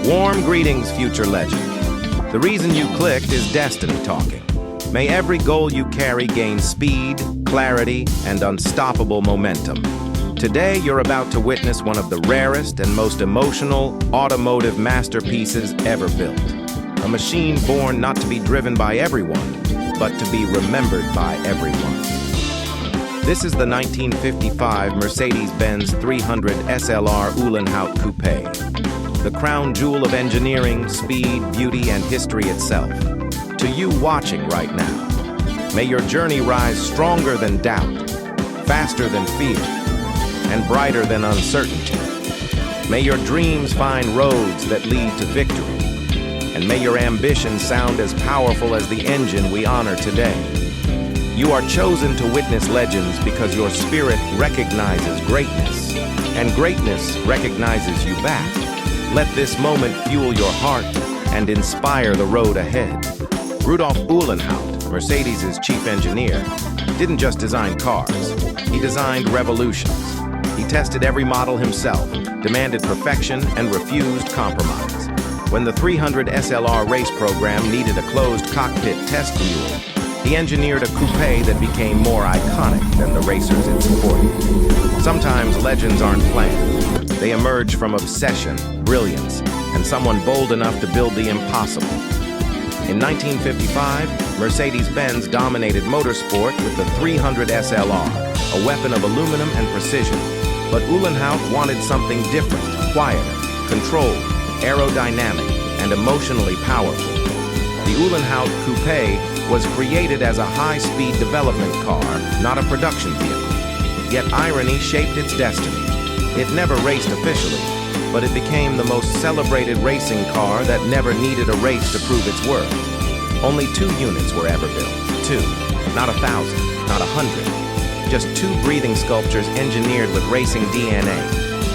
Warm greetings, future legend. The reason you clicked is destiny talking. May every goal you carry gain speed, clarity, and unstoppable momentum. Today, you're about to witness one of the rarest and most emotional automotive masterpieces ever built. A machine born not to be driven by everyone, but to be remembered by everyone. This is the 1955 Mercedes-Benz 300 SLR Uhlenhaut Coupe, the crown jewel of engineering, speed, beauty, and history itself. To you watching right now, may your journey rise stronger than doubt, faster than fear, and brighter than uncertainty. May your dreams find roads that lead to victory, and may your ambition sound as powerful as the engine we honor today. You are chosen to witness legends because your spirit recognizes greatness, and greatness recognizes you back. Let this moment fuel your heart and inspire the road ahead. Rudolf Uhlenhaut, Mercedes' chief engineer, didn't just design cars. He designed revolutions. He tested every model himself, demanded perfection, and refused compromise. When the 300 SLR race program needed a closed cockpit test mule, he engineered a coupe that became more iconic than the racers it supported. Sometimes legends aren't planned. They emerge from obsession, brilliance, and someone bold enough to build the impossible. In 1955, Mercedes-Benz dominated motorsport with the 300 SLR, a weapon of aluminum and precision. But Uhlenhaut wanted something different, quieter, controlled, aerodynamic, and emotionally powerful. The Uhlenhaut Coupe was created as a high-speed development car, not a production vehicle. Yet irony shaped its destiny. It never raced officially, but it became the most celebrated racing car that never needed a race to prove its worth. Only 2 units were ever built. 2, not 1,000, not 100. Just 2 breathing sculptures engineered with racing DNA.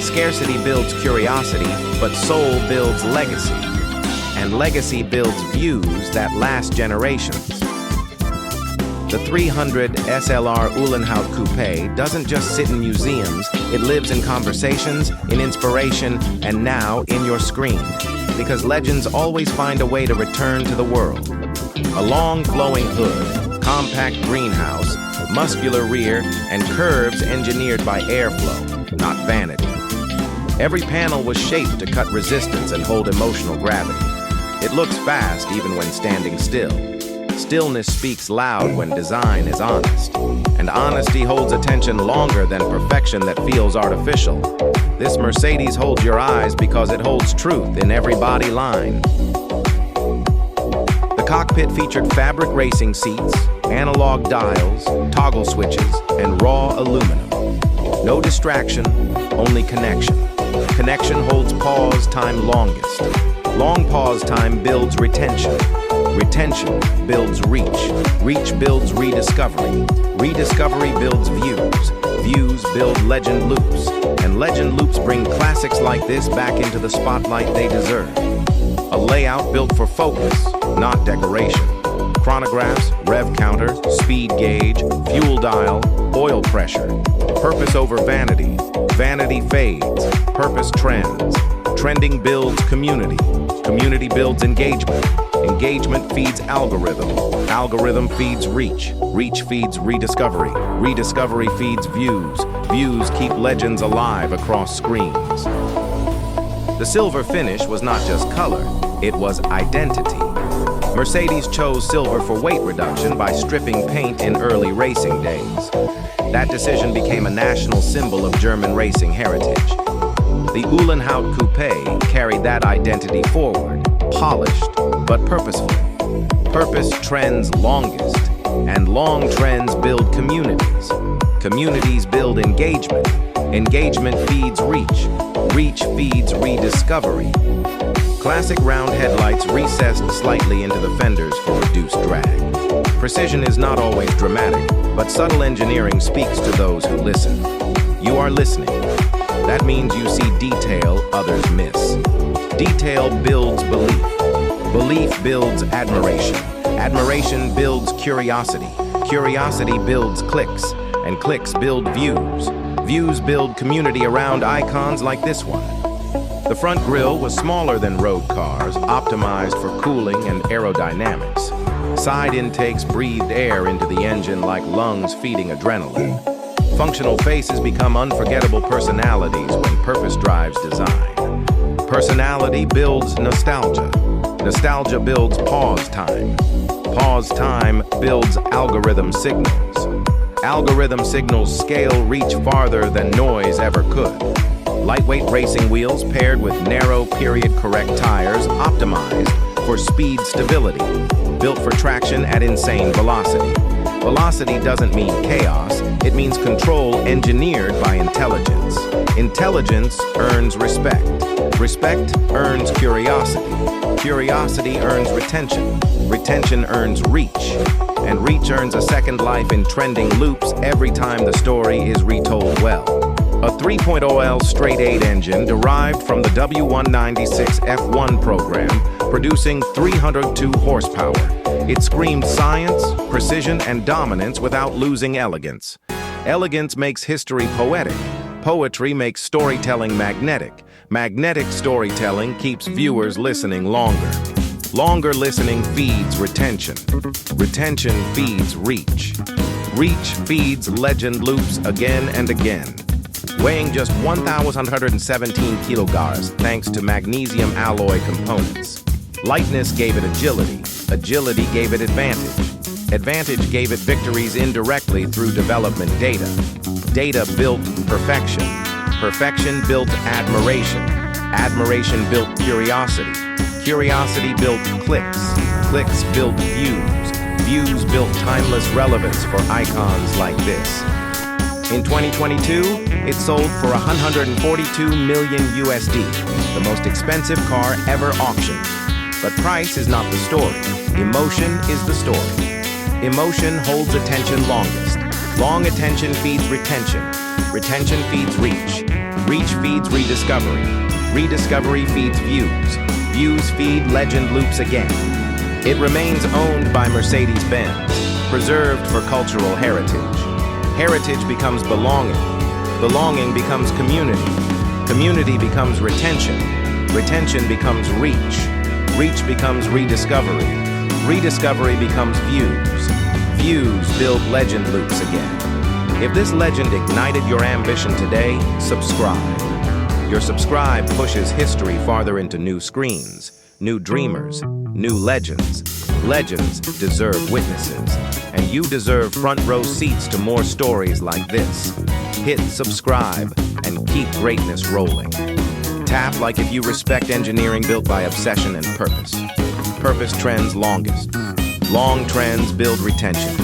Scarcity builds curiosity, but soul builds legacy. And legacy builds views that last generations. The 300 SLR Uhlenhaut Coupe doesn't just sit in museums, it lives in conversations, in inspiration, and now in your screen. Because legends always find a way to return to the world. A long flowing hood, compact greenhouse, muscular rear, and curves engineered by airflow, not vanity. Every panel was shaped to cut resistance and hold emotional gravity. It looks fast even when standing still. Stillness speaks loud when design is honest. And honesty holds attention longer than perfection that feels artificial. This Mercedes holds your eyes because it holds truth in every body line. The cockpit featured fabric racing seats, analog dials, toggle switches, and raw aluminum. No distraction, only connection. Connection holds pause time longest. Long pause time builds retention. Retention builds reach. Reach builds rediscovery. Rediscovery builds views. Views build legend loops. And legend loops bring classics like this back into the spotlight they deserve. A layout built for focus, not decoration. Chronographs, rev counter, speed gauge, fuel dial, oil pressure. Purpose over vanity. Vanity fades. Purpose trends. Trending builds community. Community builds engagement. Engagement feeds algorithm. Algorithm feeds reach. Reach feeds rediscovery. Rediscovery feeds views. Views keep legends alive across screens. The silver finish was not just color, it was identity. Mercedes chose silver for weight reduction by stripping paint in early racing days. That decision became a national symbol of German racing heritage. The Uhlenhaut Coupe carried that identity forward, polished but purposeful. Purpose trends longest, and long trends build communities. Communities build engagement. Engagement feeds reach. Reach feeds rediscovery. Classic round headlights recessed slightly into the fenders for reduced drag. Precision is not always dramatic, but subtle engineering speaks to those who listen. You are listening. That means you see detail others miss. Detail builds belief. Belief builds admiration. Admiration builds curiosity. Curiosity builds clicks. And clicks build views. Views build community around icons like this one. The front grille was smaller than road cars, optimized for cooling and aerodynamics. Side intakes breathed air into the engine like lungs feeding adrenaline. Functional faces become unforgettable personalities when purpose drives design. Personality builds nostalgia. Nostalgia builds pause time. Pause time builds algorithm signals. Algorithm signals scale reach farther than noise ever could. Lightweight racing wheels paired with narrow period-correct tires optimized for speed stability, built for traction at insane velocity. Velocity doesn't mean chaos, it means control engineered by intelligence. Intelligence earns respect. Respect earns curiosity. Curiosity earns retention. Retention earns reach. And reach earns a second life in trending loops every time the story is retold well. A 3.0L straight-8 engine derived from the W196 F1 program, producing 302 horsepower. It screamed science, precision, and dominance without losing elegance. Elegance makes history poetic. Poetry makes storytelling magnetic. Magnetic storytelling keeps viewers listening longer. Longer listening feeds retention. Retention feeds reach. Reach feeds legend loops again and again. Weighing just 1,117 kilograms thanks to magnesium alloy components. Lightness gave it agility. Agility gave it advantage. Advantage gave it victories indirectly through development data. Data built perfection. Perfection built admiration. Admiration built curiosity. Curiosity built clicks. Clicks built views. Views built timeless relevance for icons like this. In 2022, it sold for $142 million USD, the most expensive car ever auctioned. But price is not the story. Emotion is the story. Emotion holds attention longest. Long attention feeds retention. Retention feeds reach. Reach feeds rediscovery. Rediscovery feeds views. Views feed legend loops again. It remains owned by Mercedes-Benz, preserved for cultural heritage. Heritage becomes belonging. Belonging becomes community. Community becomes retention. Retention becomes reach. Reach becomes rediscovery. Rediscovery becomes views. Views build legend loops again. If this legend ignited your ambition today, subscribe. Your subscribe pushes history farther into new screens, new dreamers, new legends. Legends deserve witnesses, and you deserve front row seats to more stories like this. Hit subscribe and keep greatness rolling. Tap like if you respect engineering built by obsession and purpose. Purpose trends longest. Long trends build retention.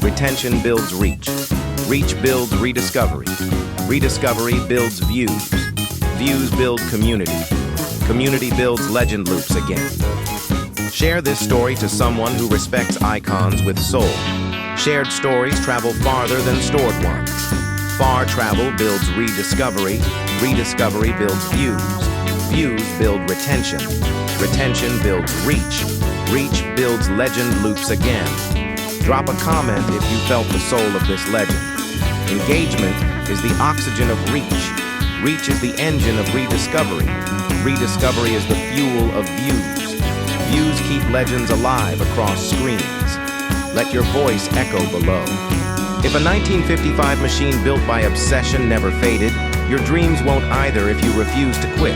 Retention builds reach. Reach builds rediscovery. Rediscovery builds views. Views build community. Community builds legend loops again. Share this story to someone who respects icons with soul. Shared stories travel farther than stored ones. Far travel builds rediscovery. Rediscovery builds views. Views build retention. Retention builds reach. Reach builds legend loops again. Drop a comment if you felt the soul of this legend. Engagement is the oxygen of reach. Reach is the engine of rediscovery. Rediscovery is the fuel of views. Views keep legends alive across screens. Let your voice echo below. If a 1955 machine built by obsession never faded, your dreams won't either if you refuse to quit.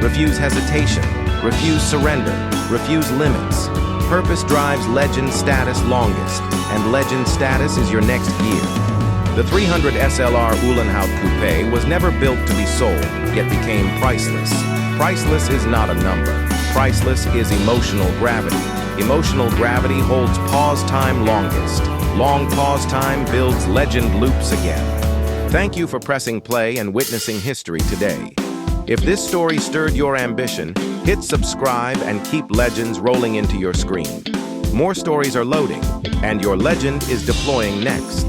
Refuse hesitation. Refuse surrender. Refuse limits. Purpose drives legend status longest, and legend status is your next gear. The 300 SLR Uhlenhaut Coupe was never built to be sold, yet became priceless. Priceless is not a number. Priceless is emotional gravity. Emotional gravity holds pause time longest. Long pause time builds legend loops again. Thank you for pressing play and witnessing history today. If this story stirred your ambition, hit subscribe and keep legends rolling into your screen. More stories are loading, and your legend is deploying next.